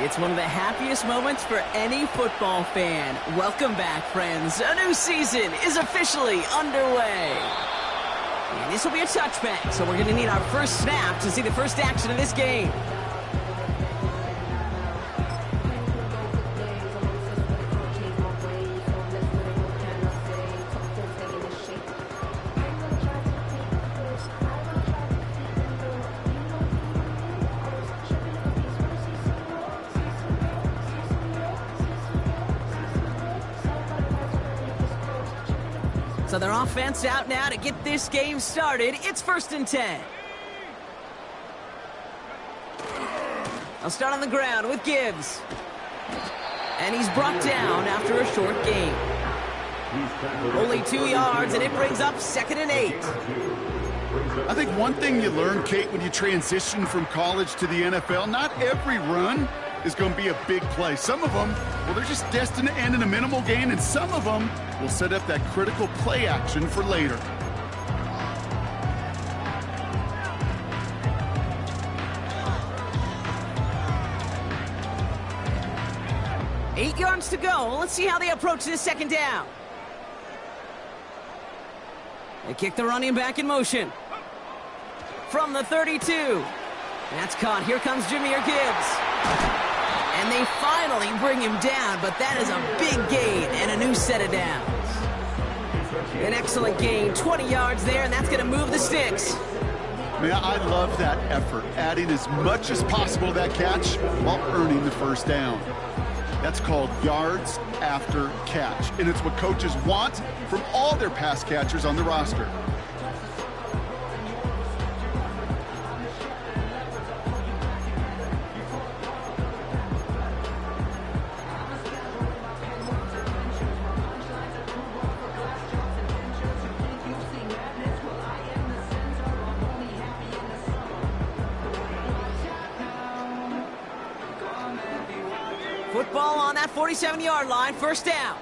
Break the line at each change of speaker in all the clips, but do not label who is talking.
It's one of the happiest moments for any football fan. Welcome back, friends. A new season is officially underway. And this will be a touchback, so we're going to need our first snap to see the first action of this game. So their offense out now to get this game started. It's 1st and 10. I'll start on the ground with Gibbs. And he's brought down after a short gain. Only 2 yards, and it brings up 2nd and 8.
I think one thing you learn, Kate, when you transition from college to the NFL, not every run is going to be a big play. Some of them, well, they're just destined to end in a minimal gain, and some of them will set up that critical play action for later.
Eight yards to go. Let's see how they approach this 2nd down. They kick the running back in motion. From the 32. That's caught. Here comes Jahmyr Gibbs. And they finally bring him down, but that is a big gain and a new set of downs. An excellent gain, 20 yards there, and that's going to move the sticks.
Man, I love that effort, adding as much as possible to that catch while earning the first down. That's called yards after catch, and it's what coaches want from all their pass catchers on the roster.
Football on that 47-yard line, 1st down.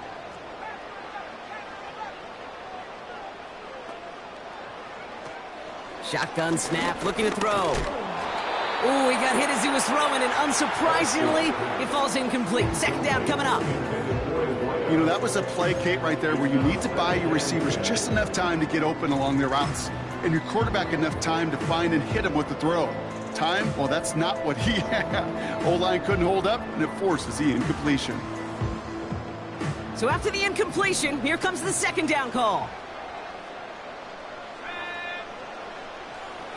Shotgun snap, looking to throw. Ooh, he got hit as he was throwing, and unsurprisingly, it falls incomplete. 2nd down coming up.
You know, that was a play, Kate, right there where you need to buy your receivers just enough time to get open along their routes, and your quarterback enough time to find and hit him with the throw. Time, well, that's not what he had. O-line couldn't hold up, and it forces the incompletion.
So after the incompletion, here comes the 2nd down call.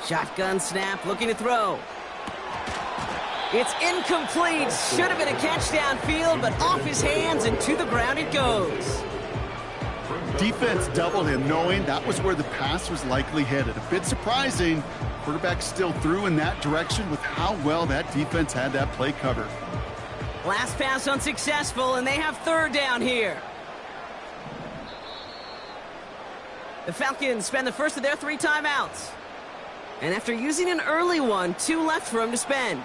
Shotgun snap, looking to throw. It's incomplete. Should have been a catch downfield, but off his hands and to the ground it goes.
Defense doubled him, knowing that was where the pass was likely headed. A bit surprising. Quarterback still threw in that direction with how well that defense had that play covered.
Last pass unsuccessful, and they have 3rd down here. The Falcons spend the first of their 3 timeouts. And after using an early one, 2 left for them to spend.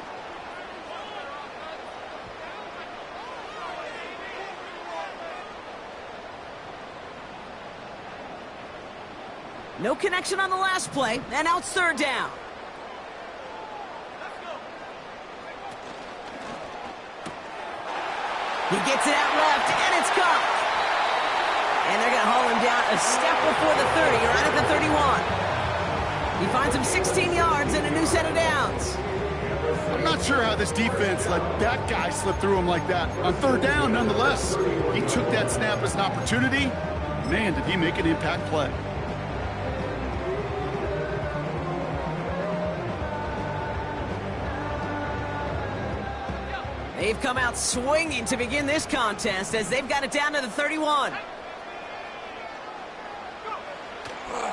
No connection on the last play, and now it's 3rd down. He gets it out left, and it's caught. And they're going to haul him down a step before the 30, right at the 31. He finds him 16 yards and a new set of downs.
I'm not sure how this defense let that guy slip through him like that. On 3rd down, nonetheless, he took that snap as an opportunity. Man, did he make an impact play.
They've come out swinging to begin this contest as they've got it down to the 31.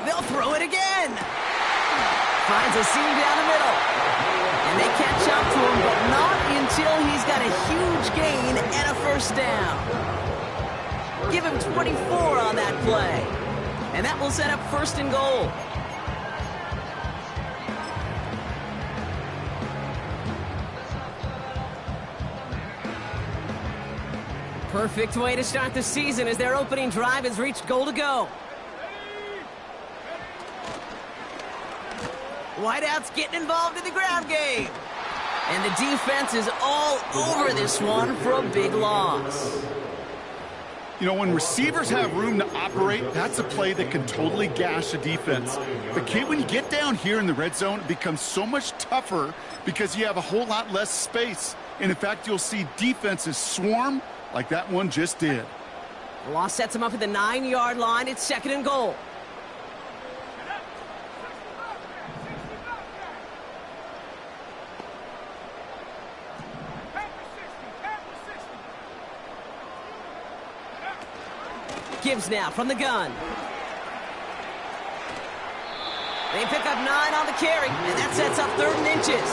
They'll throw it again. Finds a seam down the middle. And they catch up to him, but not until he's got a huge gain and a 1st down. Give him 24 on that play. And that will set up 1st and goal. Perfect way to start the season as their opening drive has reached goal to go. Whiteout's getting involved in the ground game. And the defense is all over this one for a big loss.
You know, when receivers have room to operate, that's a play that can totally gash a defense. But, Kate, when you get down here in the red zone, it becomes so much tougher because you have a whole lot less space. And, in fact, you'll see defenses swarm like that one just did.
The loss sets him up at the 9-yard line. It's 2nd and goal. Gibbs now from the gun. They pick up 9 on the carry, and that sets up 3rd and inches.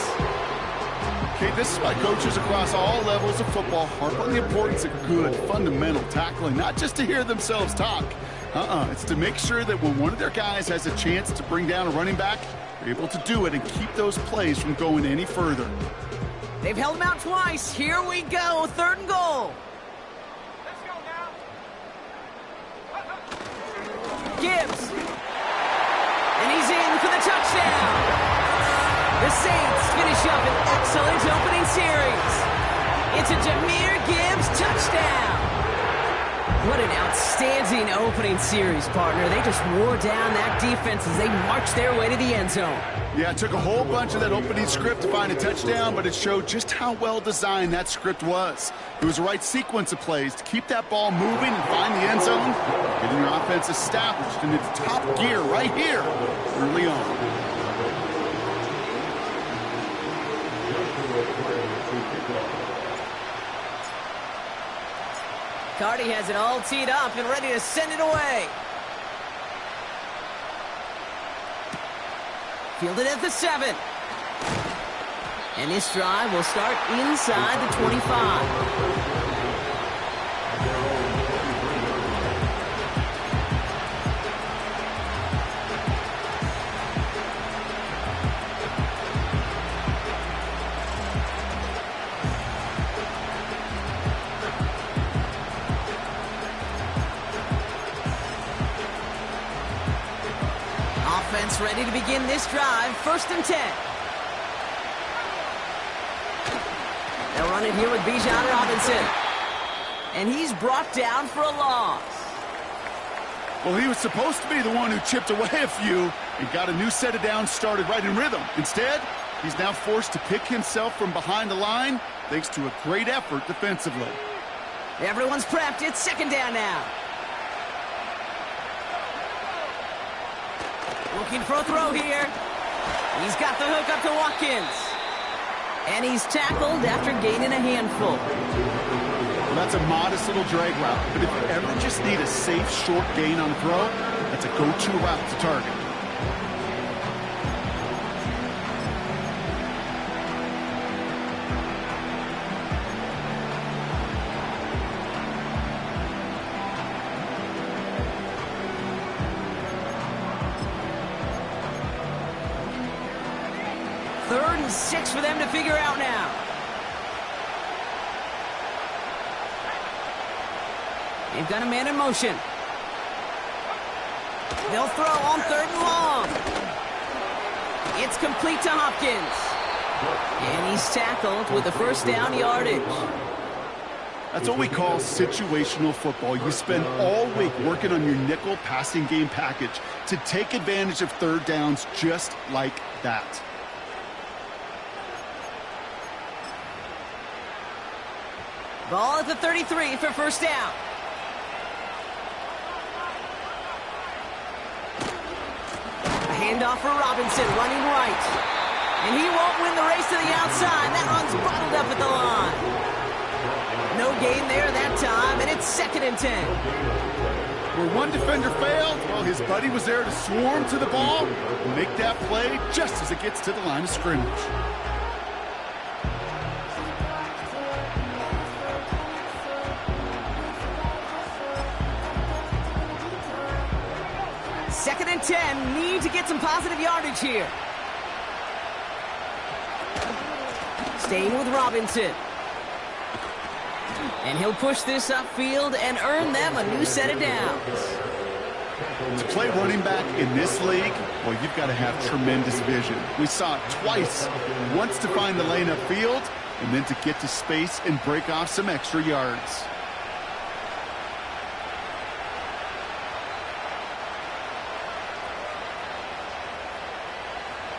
Okay, this is why coaches across all levels of football harp on the importance of good, fundamental tackling, not just to hear themselves talk. It's to make sure that when one of their guys has a chance to bring down a running back, they're able to do it and keep those plays from going any further.
They've held him out twice. Here we go, 3rd and goal. Gibbs. And he's in for the touchdown. The Saints finish up an excellent opening series. It's a Jahmyr Gibbs touchdown. What an outstanding opening series, partner. They just wore down that defense as they marched their way to the end zone.
Yeah, it took a whole bunch of that opening script to find a touchdown, but it showed just how well designed that script was. It was the right sequence of plays to keep that ball moving and find the end zone, getting your offense established in its top gear right here early on.
Cardi has it all teed up and ready to send it away. Fielded at the 7. And this drive will start inside the 25. Offense ready to begin this drive. 1st and 10. They'll run it here with Bijan Robinson. And he's brought down for a loss.
Well, he was supposed to be the one who chipped away a few and got a new set of downs started right in rhythm. Instead, he's now forced to pick himself from behind the line thanks to a great effort defensively.
Everyone's prepped. It's 2nd down now. Looking for a throw here. He's got the hook up to Watkins. And he's tackled after gaining a handful.
Well, that's a modest little drag route, but if you ever just need a safe, short gain on the throw, that's a go-to route to target.
Third and 6 for them to figure out now. They've got a man in motion. They'll throw on 3rd and long. It's complete to Hopkins. And he's tackled with the 1st down yardage.
That's what we call situational football. You spend all week working on your nickel passing game package to take advantage of 3rd downs just like that.
Ball at the 33 for 1st down. A handoff for Robinson, running right. And he won't win the race to the outside. That run's bottled up at the line. No gain there that time, and it's 2nd and 10.
Where one defender failed, well, his buddy was there to swarm to the ball and make that play just as it gets to the line of scrimmage.
Second and 10, need to get some positive yardage here. Staying with Robinson. And he'll push this upfield and earn them a new set of downs.
To play running back in this league, well, you've got to have tremendous vision. We saw it twice. Once to find the lane upfield, and then to get to space and break off some extra yards.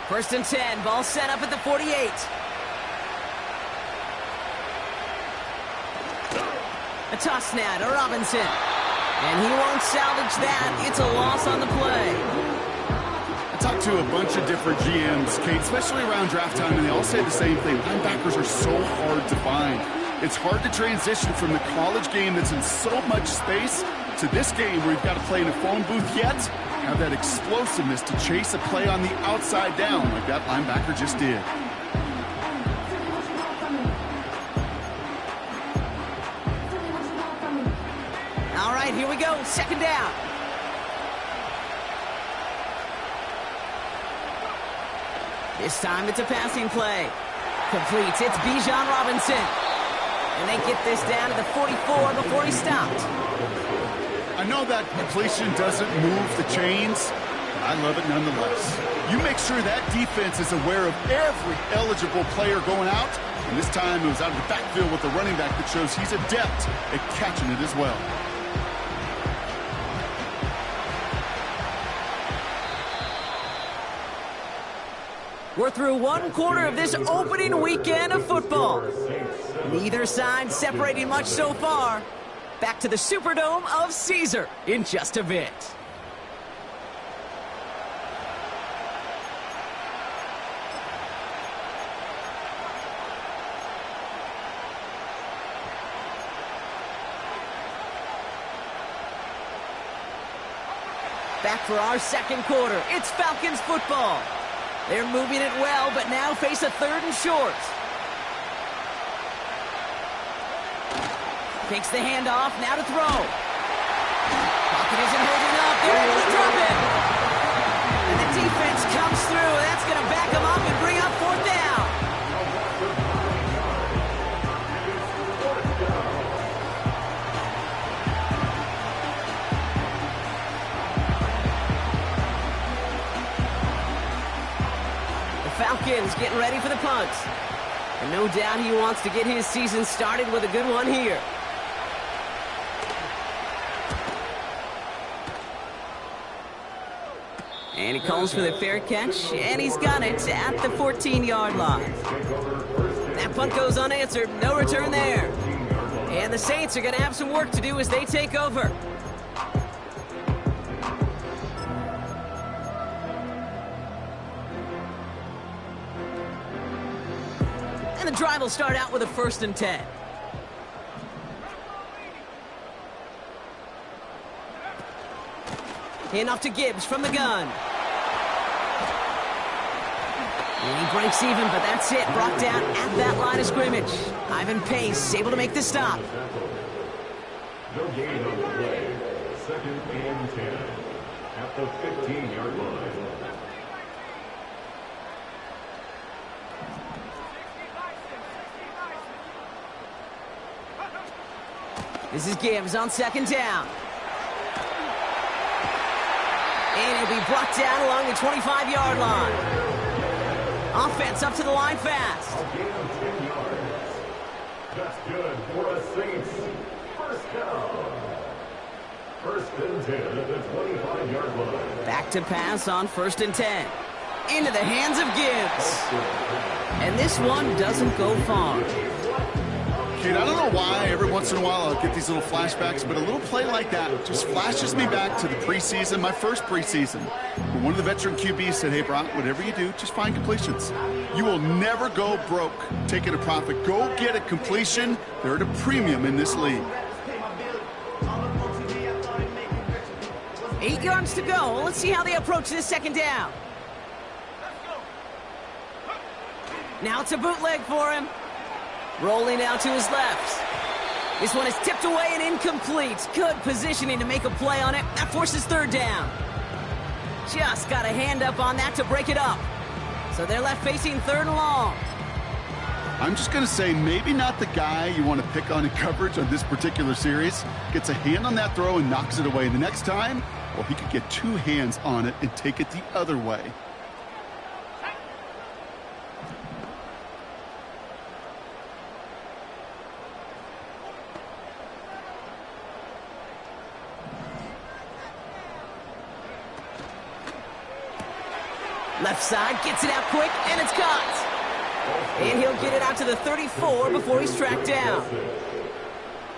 First and 10, ball set up at the 48. A toss now to Robinson. And he won't salvage that. It's a loss on the play.
I talked to a bunch of different GMs, Kate, especially around draft time, and they all say the same thing. Linebackers are so hard to find. It's hard to transition from the college game that's in so much space to this game where you've got to play in a phone booth yet have that explosiveness to chase a play on the outside down like that linebacker just did.
All right, here we go. Second down. This time it's a passing play. Completes. It's Bijan Robinson. And they get this down to the 44 before he stopped.
I know that completion doesn't move the chains, but I love it nonetheless. You make sure that defense is aware of every eligible player going out, and this time it was out of the backfield with the running back that shows he's adept at catching it as well.
We're through one quarter of this opening weekend of football. Neither side separating much so far. Back to the Superdome of Caesar in just a bit. Back for our second quarter. It's Falcons football. They're moving it well, but now face a third and short. Takes the handoff, now to throw. Pocket isn't holding up, they're able to drop it. And the defense comes through, that's going to back them up and bring up fourth down. Falcons getting ready for the punt. And no doubt he wants to get his season started with a good one here. And he calls for the fair catch, and he's got it at the 14-yard line. That punt goes unanswered, no return there. And the Saints are going to have some work to do as they take over. And the drive will start out with a 1st and 10. Handoff to Gibbs from the gun. And he breaks even, but that's it. Brought down at that line of scrimmage. Ivan Pace able to make the stop.
No gain on the play. 2nd and 10 at the 15-yard line.
This is Gibbs on 2nd down. And he'll be brought down along the 25-yard line. Offense up to the line fast.
A gain of 10 yards. That's good for a Saints. First down. 1st and 10 at the 25-yard line.
Back to pass on 1st and 10. Into the hands of Gibbs. And this one doesn't go far.
Kate, I don't know why every once in a while I'll get these little flashbacks, but a little play like that just flashes me back to the preseason, my first preseason. When one of the veteran QBs said, hey, Brock, whatever you do, just find completions. You will never go broke taking a profit. Go get a completion. They're at a premium in this league.
8 yards to go. Let's see how they approach this 2nd down. Now it's a bootleg for him. Rolling out to his left. This one is tipped away and incomplete. Good positioning to make a play on it. That forces 3rd down. Just got a hand up on that to break it up. So they're left facing 3rd and long.
I'm just going to say maybe not the guy you want to pick on in coverage on this particular series. Gets a hand on that throw and knocks it away. The next time, Well, he could get two hands on it and take it the other way.
Left side, gets it out quick, and it's caught. And he'll get it out to the 34 before he's tracked down.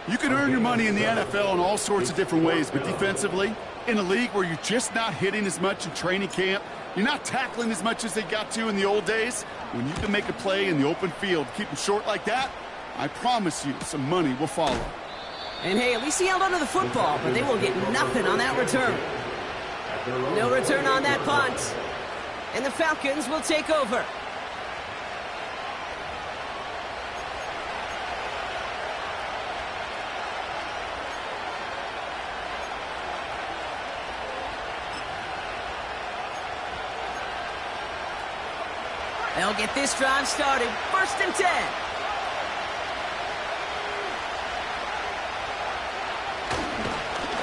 You can earn your money in the NFL in all sorts of different ways, but defensively, in a league where you're just not hitting as much in training camp, you're not tackling as much as they got to in the old days, when you can make a play in the open field, keep them short like that, I promise you some money will follow.
And hey, at least he held onto the football, but they will get nothing on that return. No return on that punt. And the Falcons will take over. They'll get this drive started. 1st and 10.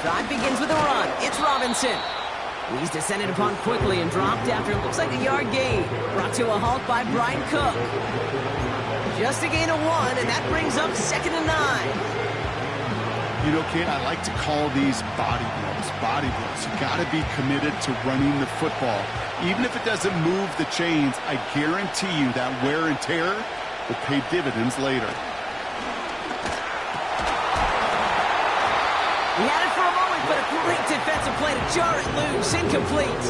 Drive begins with a run. It's Robinson. He's descended upon quickly and dropped after it looks like a yard gain. Brought to a halt by Brian Cook. Just a gain of 1, and that brings up 2nd and 9.
You know, Kate, I like to call these body blows. Body blows. You got to be committed to running the football. Even if it doesn't move the chains, I guarantee you that wear and tear will pay dividends later.
He had it for a moment, but a great defensive play to jar it loose. Incomplete.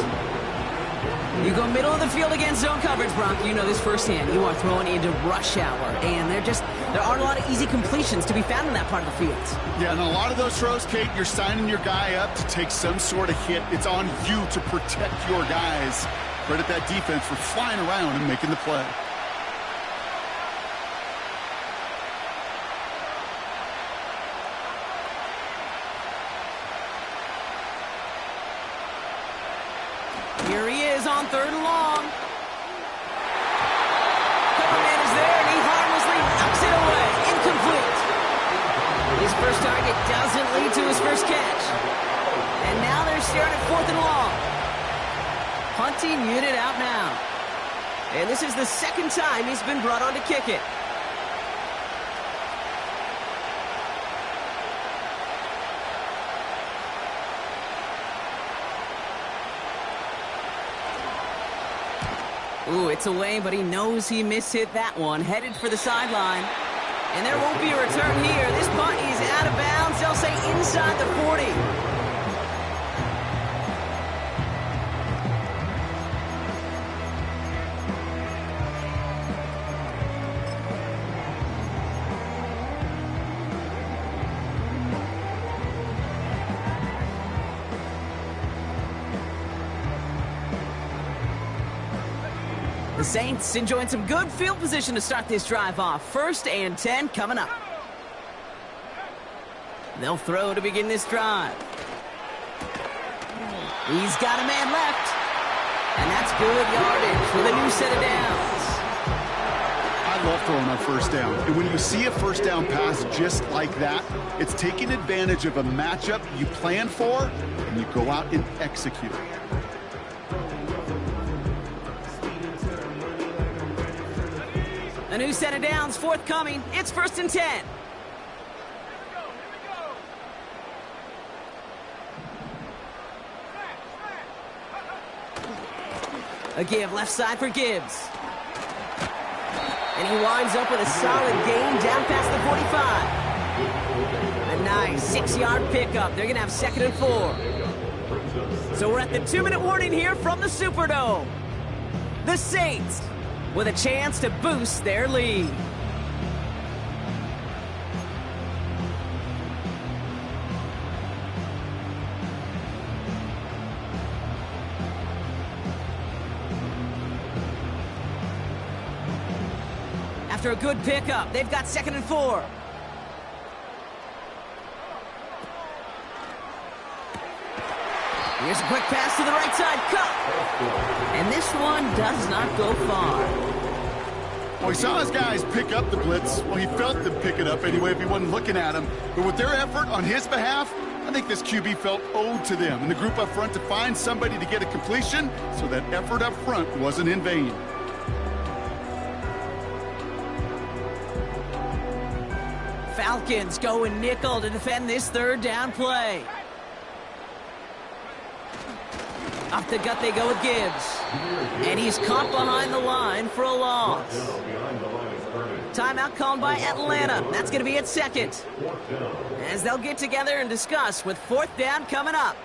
You go middle of the field against zone coverage, Brock. You know this firsthand. You are throwing into rush hour, and there aren't a lot of easy completions to be found in that part of the field.
Yeah, and a lot of those throws, Kate, you're signing your guy up to take some sort of hit. It's on you to protect your guys. Credit that defense for flying around and making the play.
Here he is on 3rd and long. Cover man is there, and he harmlessly knocks it away. Incomplete. His first target doesn't lead to his first catch. And now they're staring at 4th and long. Punting unit out now. And this is the 2nd time he's been brought on to kick it. Ooh, it's away, but he knows he mishit that one. Headed for the sideline. And there won't be a return here. This punt is out of bounds. They'll say inside the 40. The Saints enjoying some good field position to start this drive off. 1st and 10 coming up. They'll throw to begin this drive. He's got a man left. And that's good yardage with a new set of downs.
I love throwing on 1st down. And when you see a 1st down pass just like that, it's taking advantage of a matchup you plan for, and you go out and execute.
A new set of downs forthcoming. It's 1st and 10. A give left side for Gibbs. And he winds up with a solid gain down past the 45. A nice 6-yard pickup. They're going to have 2nd and 4. So we're at the 2-minute warning here from the Superdome. The Saints with a chance to boost their lead. After a good pickup, they've got 2nd and 4. Here's a quick pass to the right side. Cut. And this one does not go far.
Well, he saw his guys pick up the blitz. Well, he felt them pick it up anyway if he wasn't looking at him. But with their effort on his behalf, I think this QB felt owed to them and the group up front to find somebody to get a completion, so that effort up front wasn't in vain.
Falcons go in nickel to defend this third down play. Up the gut they go with Gibbs. And he's caught behind the line for a loss. Timeout called by Atlanta. That's going to be at second, as they'll get together and discuss with fourth down coming up.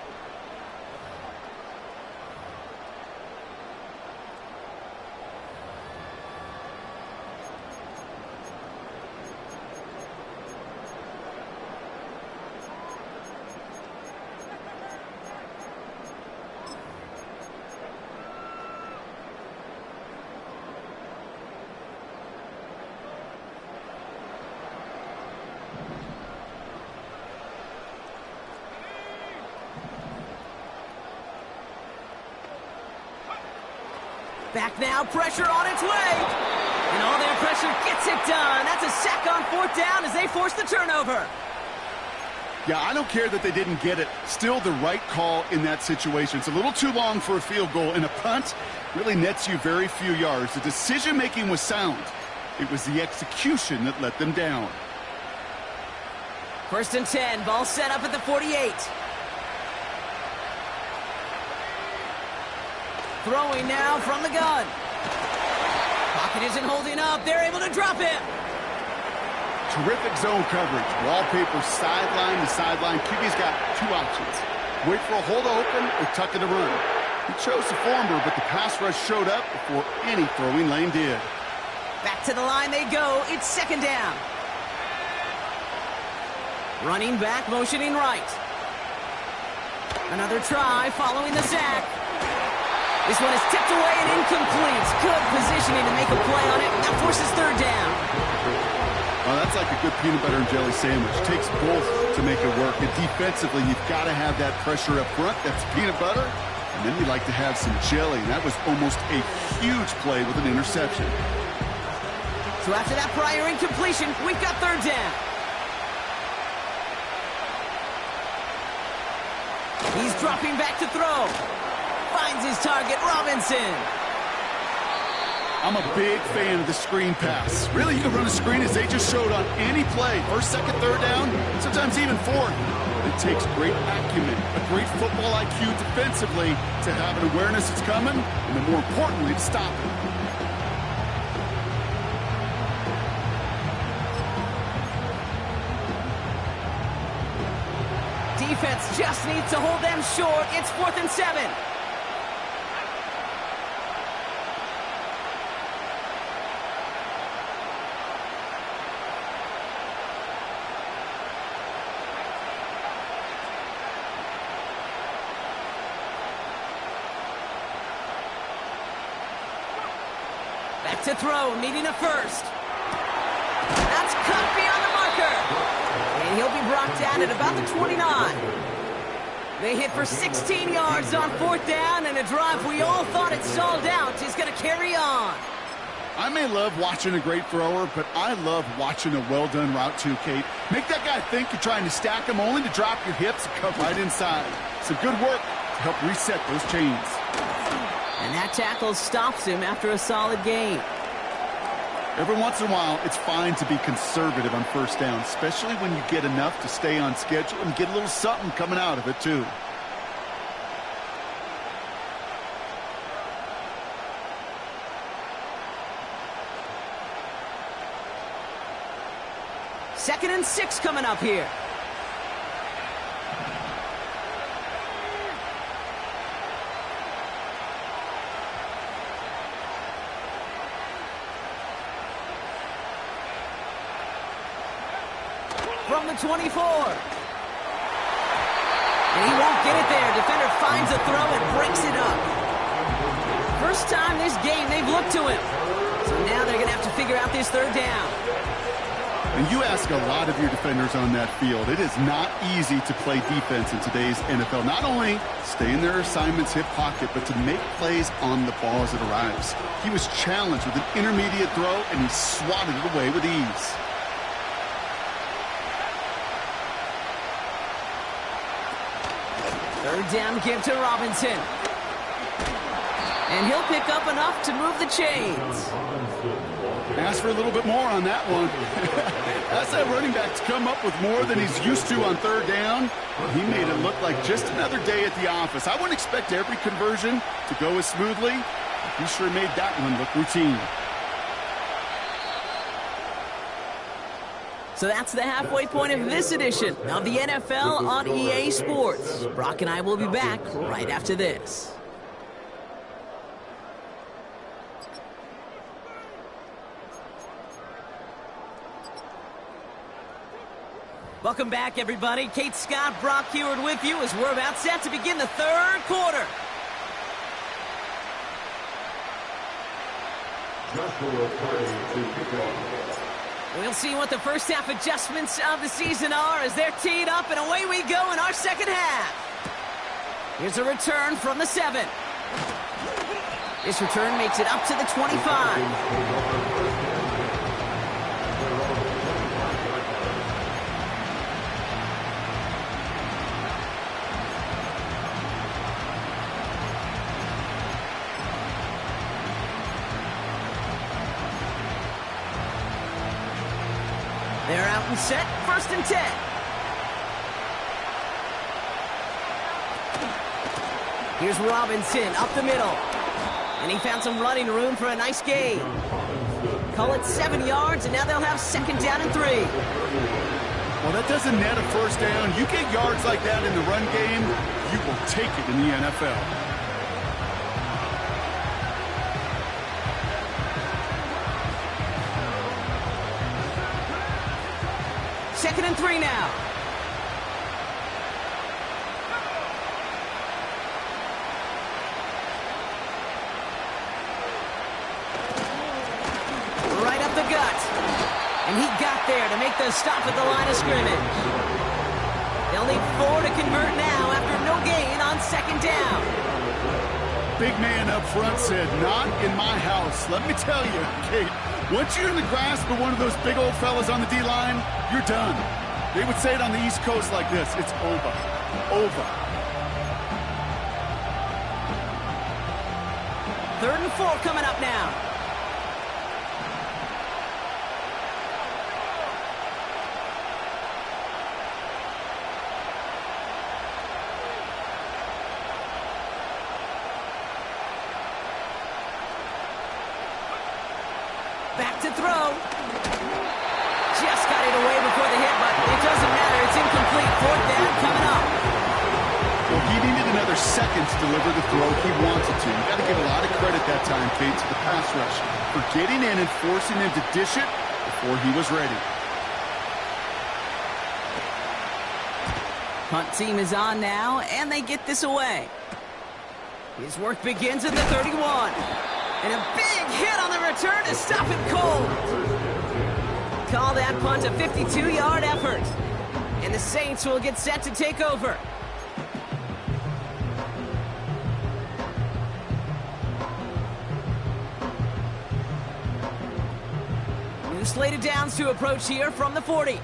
Back now, pressure on its way. And all their pressure gets it done. That's a sack on fourth down as they force the turnover.
Yeah, I don't care that they didn't get it. Still the right call in that situation. It's a little too long for a field goal, and a punt really nets you very few yards. The decision-making was sound. It was the execution that let them down.
1st and 10, ball set up at the 48. Throwing now from the gun. Pocket isn't holding up. They're able to drop him.
Terrific zone coverage. Wallpaper sideline to sideline. QB's got two options. Wait for a hole to open or tuck it to run. He chose the former, but the pass rush showed up before any throwing lane did.
Back to the line they go. It's second down. Running back, motioning right. Another try following the sack. This one is tipped away and incomplete. Good positioning to make a play on it. That forces third down.
Oh, that's like a good peanut butter and jelly sandwich. Takes both to make it work. And defensively, you've got to have that pressure up front. That's peanut butter. And then you like to have some jelly. And that was almost a huge play with an interception.
So after that prior incompletion, we've got third down. He's dropping back to throw. Finds his target, Robinson.
I'm a big fan of the screen pass. Really, you can run a screen as they just showed on any play. First, second, third down, sometimes even fourth. It takes great acumen, a great football IQ defensively to have an awareness it's coming, and then more importantly, to stop it.
Defense just needs to hold them short. It's 4th and 7. Back to throw, needing a first. That's cut beyond the marker. And he'll be brought down at about the 29. They hit for 16 yards on fourth down, and a drive we all thought it stalled out is going to carry on.
I may love watching a great thrower, but I love watching a well-done route too, Kate. Make that guy think you're trying to stack him only to drop your hips and come right inside. Some good work to help reset those chains.
And that tackle stops him after a solid gain.
Every once in a while, it's fine to be conservative on first down, especially when you get enough to stay on schedule and get a little something coming out of it, too.
Second and 6 coming up here. From the 24. And he won't get it there. Defender finds a throw and breaks it up. First time this game they've looked to him. So now they're going to have to figure out this third down.
And you ask a lot of your defenders on that field. It is not easy to play defense in today's NFL. Not only stay in their assignment's hip pocket, but to make plays on the ball as it arrives. He was challenged with an intermediate throw, and he swatted it away with ease.
Third down give to Robinson. And he'll pick up enough to move the chains.
Ask for a little bit more on that one. Ask that running back to come up with more than he's used to on third down. He made it look like just another day at the office. I wouldn't expect every conversion to go as smoothly. He sure made that one look routine.
So that's the halfway point of this edition of the NFL on EA Sports. Brock and I will be back right after this. Welcome back, everybody. Kate Scott, Brock Heward with you as we're about set to begin the third quarter. We'll see what the first half adjustments of the season are as they're teed up, and away we go in our second half. Here's a return from the 7. This return makes it up to the 25. They're out and set, 1st and 10. Here's Robinson up the middle. And he found some running room for a nice gain. Call it 7 yards, and now they'll have 2nd down and 3.
Well, that doesn't net a first down. You get yards like that in the run game, you will take it in the NFL.
Second and 3 now. Right up the gut. And he got there to make the stop at the line of scrimmage. They'll need 4 to convert now after no gain on 2nd down.
Big man up front said, "Not in my house." Let me tell you, Kate, once you're in the grasp of one of those big old fellas on the D-line, you're done. They would say it on the East Coast like this: it's over. Over.
3rd and 4 coming up now. Back to throw. Just got it away before the hit, but it doesn't matter. It's incomplete. 4th down coming up.
Well, he needed another second to deliver the throw he wanted to. You got to give a lot of credit that time, Kate, to the pass rush for getting in and forcing him to dish it before he was ready.
Punt team is on now, and they get this away. His work begins at the 31. And a big hit on the return to stop it cold. Call that punt a 52-yard effort. And the Saints will get set to take over. New slated downs to approach here from the 40.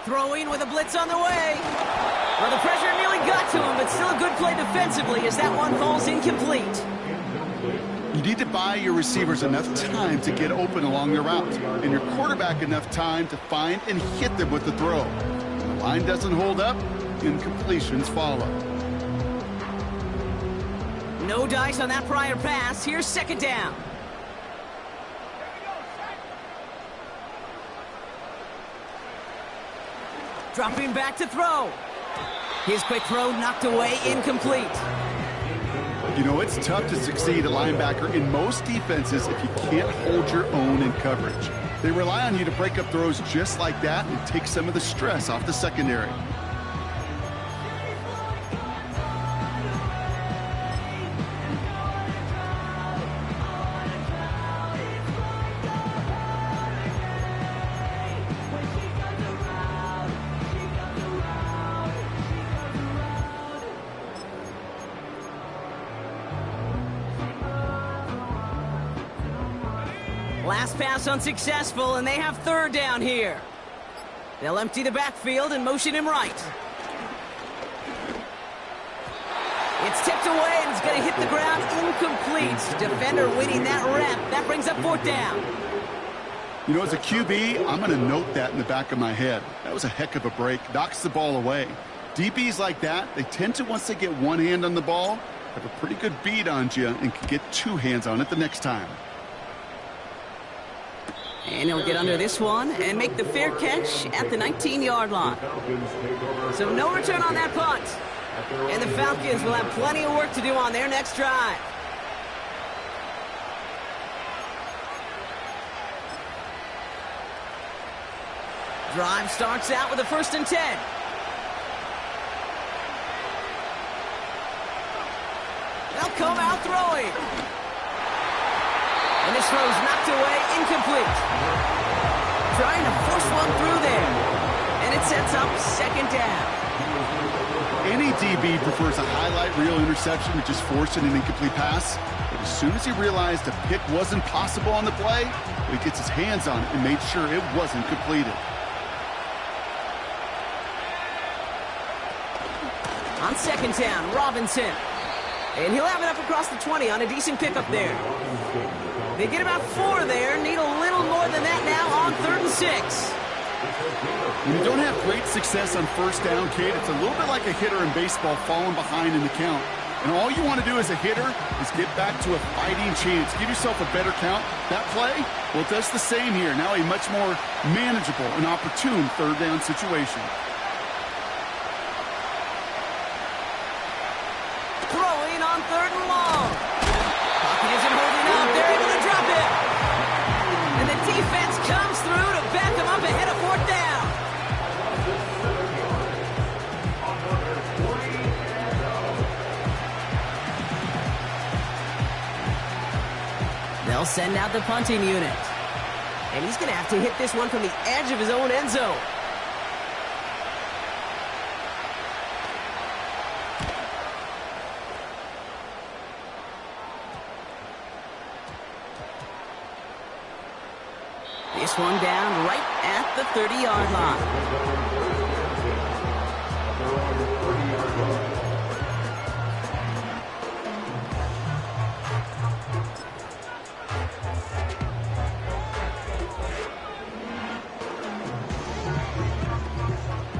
Throwing with a blitz on the way. Well, the pressure nearly got to him, but still a good play defensively as that one falls incomplete.
You need to buy your receivers enough time to get open along their route, and your quarterback enough time to find and hit them with the throw. When the line doesn't hold up, incompletions follow.
No dice on that prior pass. Here's 2nd down. Dropping back to throw. His quick throw knocked away, incomplete.
You know, it's tough to succeed at linebacker in most defenses if you can't hold your own in coverage. They rely on you to break up throws just like that and take some of the stress off the secondary.
Last pass unsuccessful, and they have 3rd down here. They'll empty the backfield and motion him right. It's tipped away, and it's going to hit the ground incomplete. Defender winning that rep. That brings up 4th down.
You know, as a QB, I'm going to note that in the back of my head. That was a heck of a break. Knocks the ball away. DBs like that, they tend to, once they get one hand on the ball, have a pretty good beat on you and can get 2 hands on it the next time.
And he'll get under this one and make the fair catch at the 19-yard line. So no return on that punt. And the Falcons will have plenty of work to do on their next drive. Drive starts out with a 1st and 10. They'll come out throwing. And this throw's knocked away, incomplete. Trying to force one through there. And it sets up 2nd down.
Any DB prefers a highlight reel interception to just forcing an incomplete pass. But as soon as he realized a pick wasn't possible on the play, he gets his hands on it and made sure it wasn't completed.
On 2nd down, Robinson. And he'll have it up across the 20 on a decent pickup there. They get about 4 there, need a little more than that now on 3rd and 6.
When you don't have great success on 1st down, Kate, it's a little bit like a hitter in baseball falling behind in the count. And all you want to do as a hitter is get back to a fighting chance. Give yourself a better count. That play, well, it does the same here. Now a much more manageable and opportune 3rd down situation.
Throwing on 3rd and long. Pocket isn't holding up. They're able to drop it. And the defense comes through to back them up ahead of 4th down. They'll send out the punting unit. And he's going to have to hit this one from the edge of his own end zone. This one down right at the 30-yard line.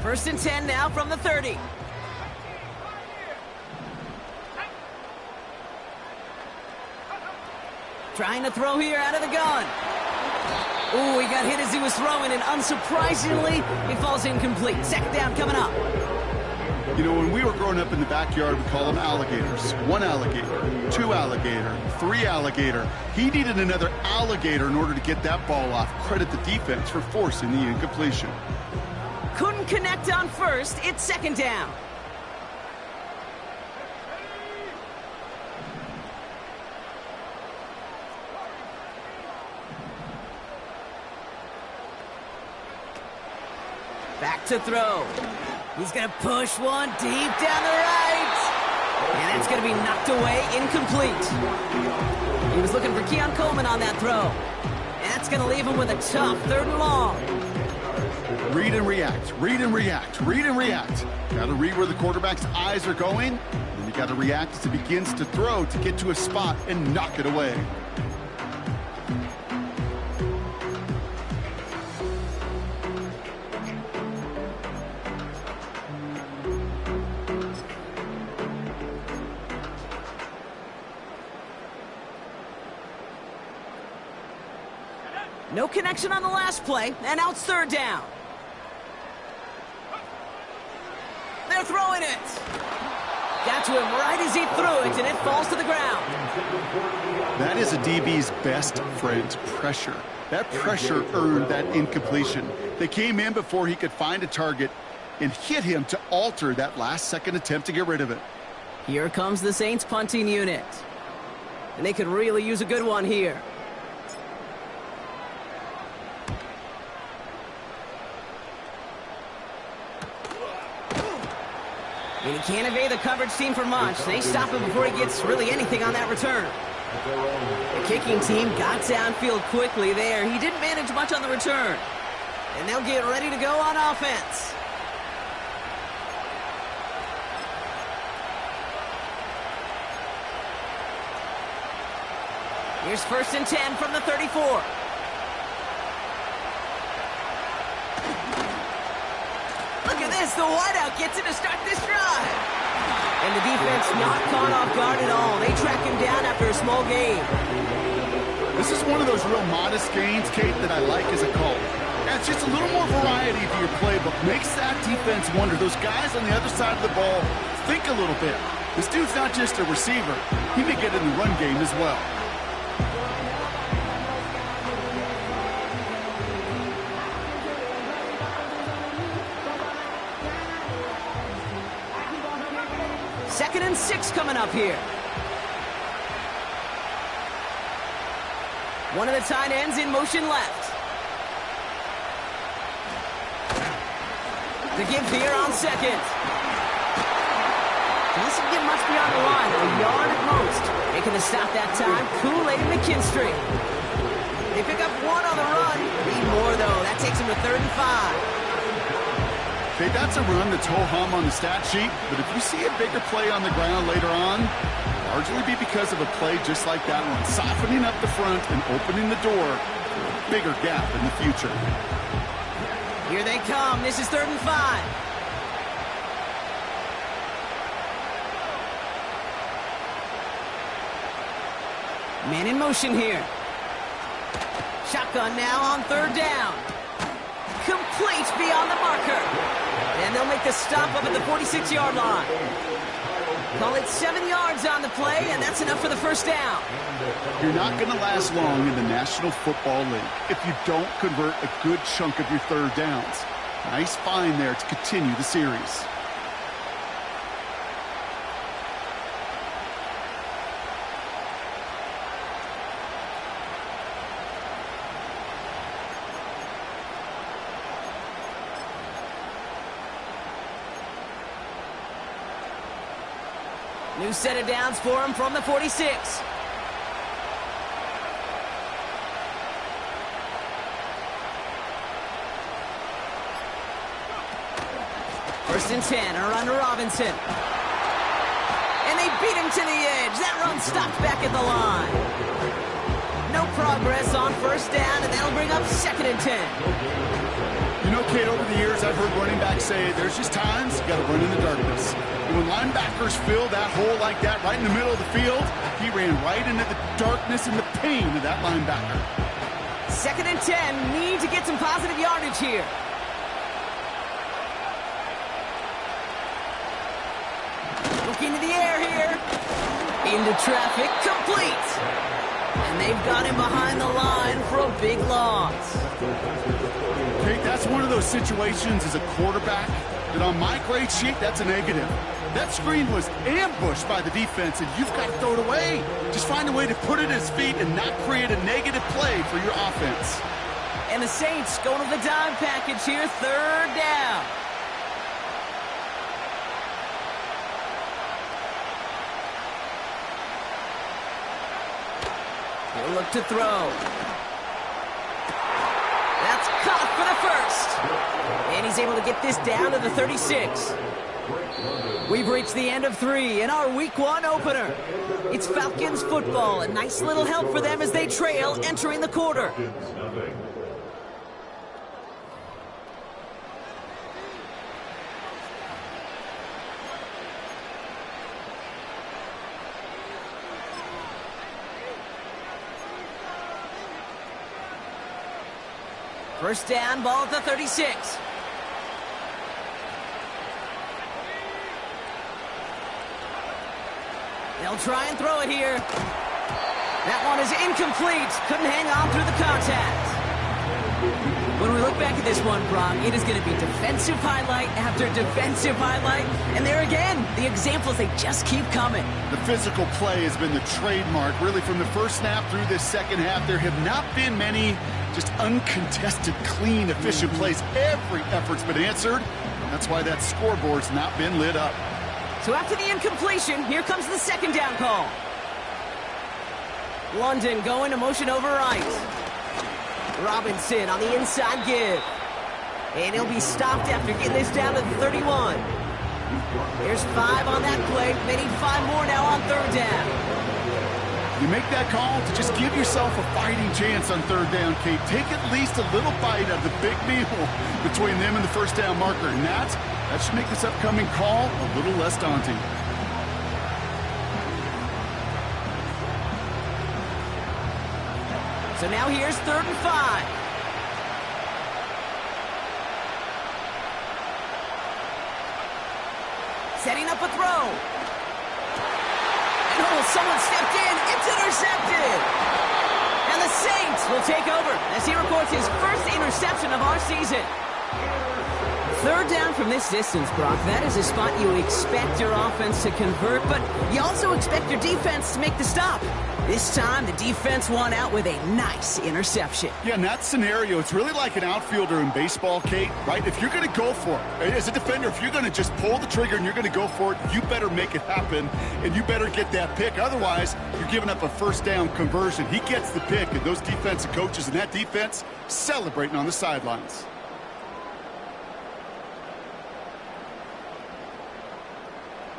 First and 10 now from the 30. Trying to throw here out of the gun. Ooh, he got hit as he was throwing, and unsurprisingly, he falls incomplete. 2nd down coming up.
You know, when we were growing up in the backyard, we call them alligators. 1 alligator, 2 alligator, 3 alligator. He needed another alligator in order to get that ball off. Credit the defense for forcing the incompletion.
Couldn't connect on 1st. It's 2nd down. Back to throw. He's going to push one deep down the right. And it's going to be knocked away, incomplete. He was looking for Keon Coleman on that throw. And that's going to leave him with a tough 3rd and long.
Read and react, read and react, read and react. Got to read where the quarterback's eyes are going. And you got to react as he begins to throw to get to a spot and knock it away.
No connection on the last play, and now it's 3rd down. They're throwing it. Got to him right as he threw it, and it falls to the ground.
That is a DB's best friend, pressure. That pressure earned that incompletion. They came in before he could find a target and hit him to alter that last-second attempt to get rid of it.
Here comes the Saints punting unit. And they could really use a good one here. And he can't evade the coverage team for much. They stop him before he gets really anything on that return. The kicking team got downfield quickly there. He didn't manage much on the return. And they'll get ready to go on offense. Here's 1st and 10 from the 34. Look at this, the wideout gets it to start this drive. And the defense not caught off guard at all. They track him down after a small gain.
This is one of those real modest gains, Kate, that I like as a call. Adds just a little more variety to your playbook. Makes that defense wonder. Those guys on the other side of the ball think a little bit. This dude's not just a receiver. He may get in the run game as well.
Second and 6 coming up here. One of the tight ends in motion left. The give here on second. This will get much beyond the line, a yard at most. Making the stop that time, Kool-Aid and McKinstry. They pick up one on the run. Need more, though. That takes them to 3rd and 5.
Okay, that's a run that's ho-hum on the stat sheet, but if you see a bigger play on the ground later on, largely be because of a play just like that one, softening up the front and opening the door for a bigger gap in the future.
Here they come. This is 3rd and 5. Man in motion here. Shotgun now on 3rd down. Complete beyond the marker. And they'll make the stop up at the 46-yard line. Call it 7 yards on the play, and that's enough for the 1st down.
You're not going to last long in the National Football League if you don't convert a good chunk of your 3rd downs. Nice find there to continue the series.
New set of downs for him from the 46. First and 10, a run to Robinson. And they beat him to the edge. That run stopped back at the line. No progress on 1st down, and that'll bring up 2nd and 10.
You know, Kate, over the years, I've heard running backs say there's just times you got to run in the darkness. And when linebackers fill that hole like that right in the middle of the field, he ran right into the darkness and the pain of that linebacker.
2nd and 10, need to get some positive yardage here. Look into the air here. Into traffic, complete. And they've got him behind the line for a big loss.
Kate, that's one of those situations as a quarterback that on my grade sheet, that's a negative. That screen was ambushed by the defense, and you've got to throw it away. Just find a way to put it at his feet and not create a negative play for your offense.
And the Saints go to the dime package here, 3rd down. He'll look to throw. That's caught for the 1st. And he's able to get this down to the 36. We've reached the end of 3 in our Week 1 opener. It's Falcons football. A nice little help for them as they trail entering the quarter. First down, ball at the 36. They'll try and throw it here. That one is incomplete. Couldn't hang on through the contact. When we look back at this one, Brock, it is going to be defensive highlight after defensive highlight. And there again, the examples, they just keep coming.
The physical play has been the trademark. Really, from the first snap through this second half, there have not been many just uncontested, clean, efficient plays. Every effort's been answered. That's why that scoreboard's not been lit up.
So after the incompletion, here comes the 2nd down call. London going to motion over right. Robinson on the inside give. And he'll be stopped after getting this down to the 31. There's 5 on that play. They need 5 more now on third down.
You make that call to just give yourself a fighting chance on third down, Kate. Take at least a little bite of the big meal between them and the first down marker. And that should make this upcoming call a little less daunting.
So now here's 3rd and 5. Setting up a throw. And someone stepped in. It's intercepted. And the Saints will take over as he records his first interception of our season. 3rd down from this distance, Brock. That is a spot you expect your offense to convert, but you also expect your defense to make the stop. This time, the defense won out with a nice interception.
Yeah, in that scenario, it's really like an outfielder in baseball, Kate, right? If you're going to go for it, as a defender, if you're going to just pull the trigger and you're going to go for it, you better make it happen, and you better get that pick. Otherwise, you're giving up a first down conversion. He gets the pick, and those defensive coaches and that defense celebrating on the sidelines.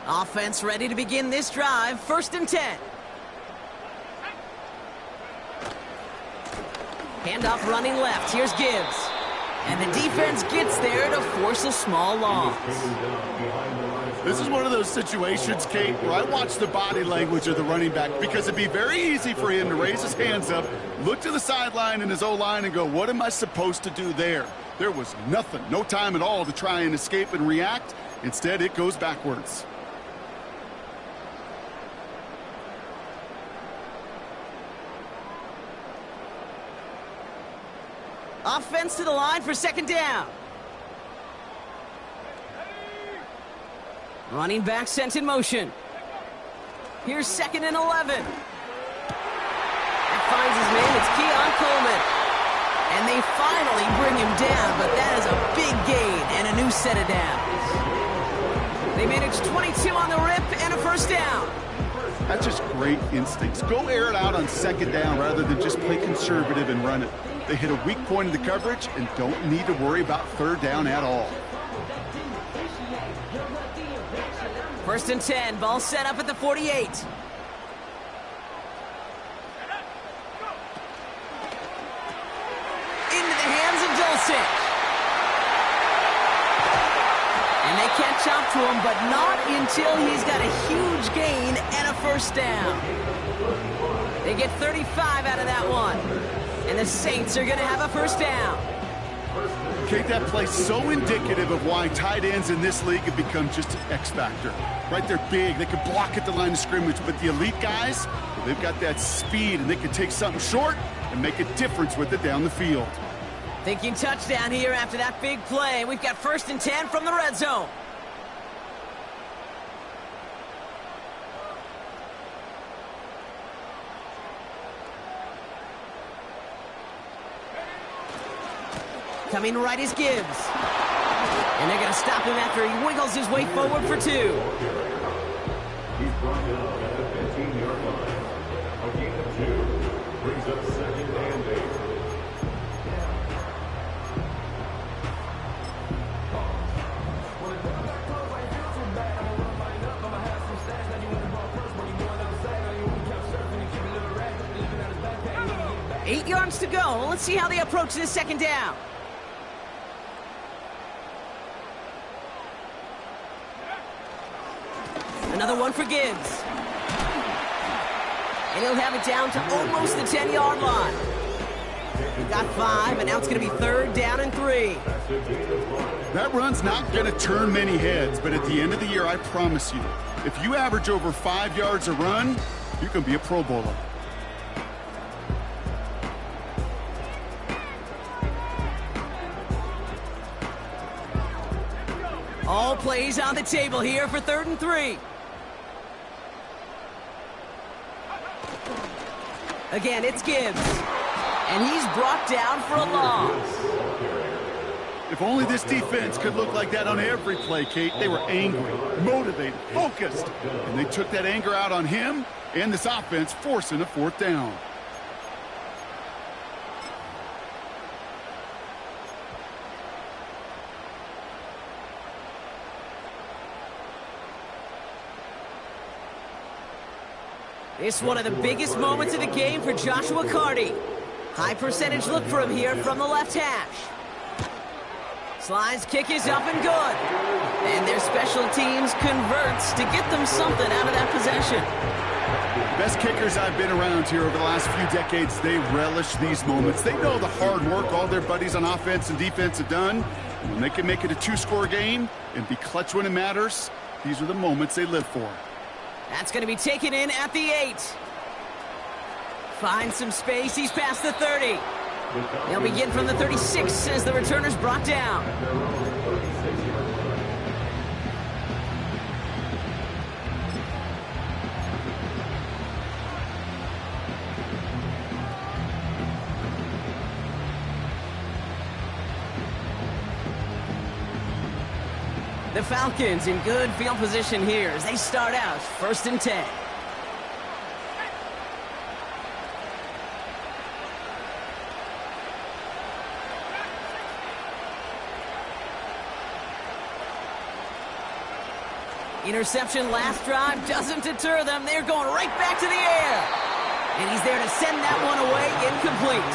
Offense ready to begin this drive. 1st and 10. Handoff running left. Here's Gibbs. And the defense gets there to force a small loss.
This is one of those situations, Kate, where I watch the body language of the running back because it'd be very easy for him to raise his hands up, look to the sideline in his O-line and go, what am I supposed to do there? There was nothing, no time at all to try and escape and react. Instead, it goes backwards.
Offense to the line for 2nd down. Running back sent in motion. Here's 2nd and 11. That finds his man. It's Keon Coleman. And they finally bring him down, but that is a big gain and a new set of downs. They managed 22 on the rip and a first down.
That's just great instincts. Go air it out on 2nd down rather than just play conservative and run it. They hit a weak point in the coverage and don't need to worry about 3rd down at all.
1st and 10. Ball set up at the 48. Into the hands of Dulcich. And they catch up to him, but not until he's got a huge gain and a first down. They get 35 out of that one. And the Saints are going to have a first down.
Kate, that play's so indicative of why tight ends in this league have become just an X factor. Right, they're big, they can block at the line of scrimmage, but the elite guys, they've got that speed, and they can take something short and make a difference with it down the field.
Thinking touchdown here after that big play. We've got 1st and 10 from the red zone. Coming right is Gibbs. And they're going to stop him after he wiggles his way forward for 2.
He's brought down at the 15-yard line. A gain of 2 brings up 2nd and 8.
Eight yards to go. Let's see how they approach this 2nd down. Another one for Gibbs. And he'll have it down to almost the 10-yard line. He got 5, and now it's going to be 3rd down and 3.
That run's not going to turn many heads, but at the end of the year, I promise you, if you average over 5 yards a run, you can be a Pro Bowler.
All plays on the table here for 3rd and 3. Again, it's Gibbs. And he's brought down for a loss.
If only this defense could look like that on every play, Kate. They were angry, motivated, focused. And they took that anger out on him and this offense, forcing a 4th down.
It's one of the biggest moments of the game for Joshua Carty. High percentage look for him here from the left hash. Slide's kick is up and good. And their special teams converts to get them something out of that possession.
Best kickers I've been around here over the last few decades, they relish these moments. They know the hard work all their buddies on offense and defense have done. And when they can make it a two-score game and be clutch when it matters, these are the moments they live for.
That's going to be taken in at the 8. Finds some space. He's past the 30. They'll begin from the 36 as the returner's brought down. The Falcons in good field position here as they start out 1st and 10. Interception last drive doesn't deter them. They're going right back to the air. And he's there to send that one away incomplete.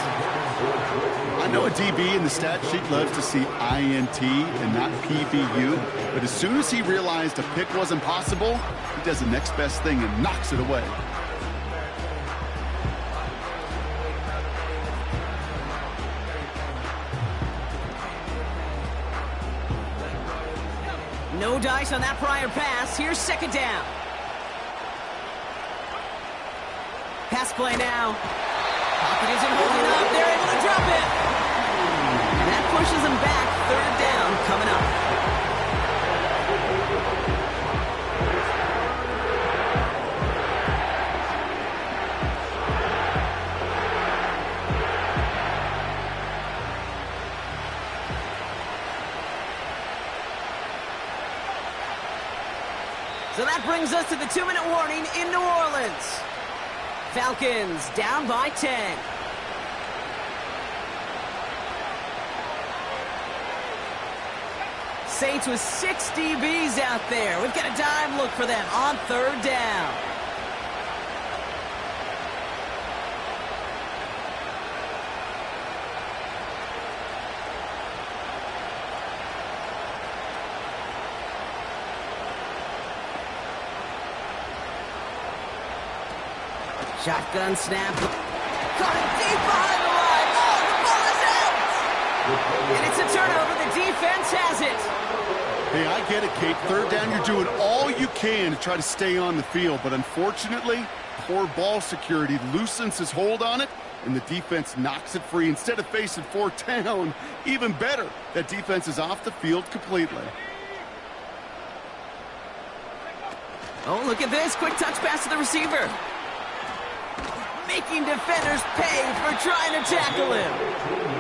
I know a DB in the stat sheet loves to see INT and not PBU, but as soon as he realized a pick wasn't possible, he does the next best thing and knocks it away.
No dice on that prior pass. Here's 2nd down. Pass play now. Pocket isn't holding up. They're able to drop it. And that pushes them back. 3rd down coming up. So that brings us to the 2-minute warning in New Orleans. Falcons down by 10. Saints with 6 DBs out there. We've got a dime look for them on 3rd down. Shotgun snap. Caught it deep behind the line. Oh, the ball is out! And it's a turnover. The defense has it.
Hey, I get it, Kate. 3rd down, you're doing all you can to try to stay on the field. But unfortunately, poor ball security loosens his hold on it, and the defense knocks it free. Instead of facing 4th down, even better, that defense is off the field completely.
Oh, look at this. Quick touch pass to the receiver. Making defenders pay for trying to tackle him.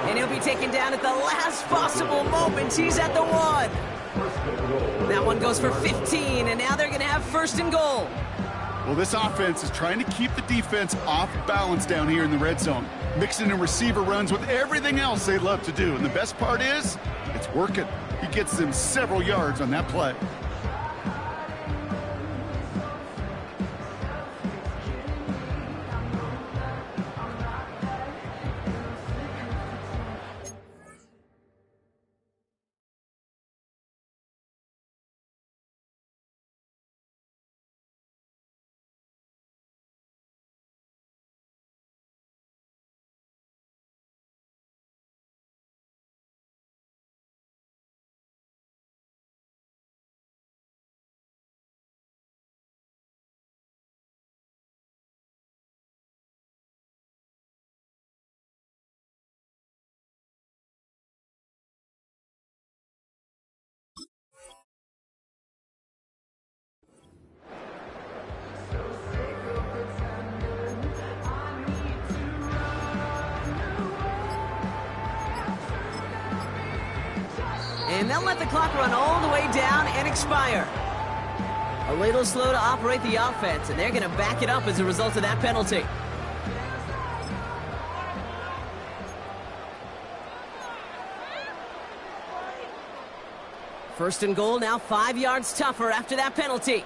And he'll be taken down at the last possible moment. He's at the 1. That one goes for 15, and now they're going to have 1st and goal.
Well, this offense is trying to keep the defense off balance down here in the red zone, mixing in receiver runs with everything else they love to do. And the best part is, it's working. He gets them several yards on that play. And they'll let the clock run all the way down and expire. A little slow to operate the offense, and they're going to back it up as a result of that penalty. First and goal, now 5 yards tougher after that penalty.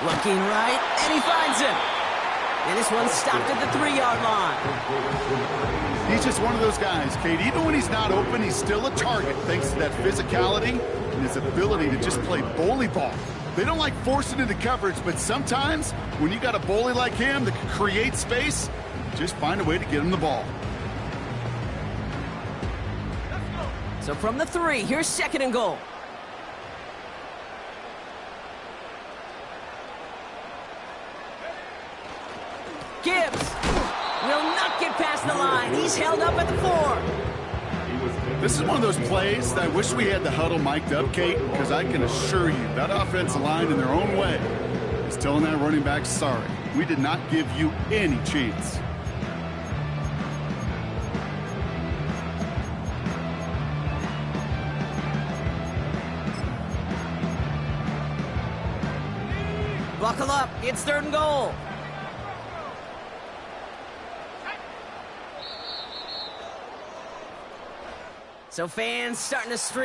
Looking right, and he finds him. And this one's stopped at the 3-yard line.
He's just one of those guys, Kate. Even when he's not open, he's still a target thanks to that physicality and his ability to just play bully ball. They don't like forcing into coverage, but sometimes when you got a bully like him that can create space, just find a way to get him the ball.
So from the 3, here's 2nd and goal. Gibbs will not get past the line. He's held up at the 4.
This is one of those plays that I wish we had the huddle mic'd up, Kate, because I can assure you that offensive line in their own way is telling that running back, sorry, we did not give you any chance.
Buckle up, it's 3rd and goal. So fans starting to stream.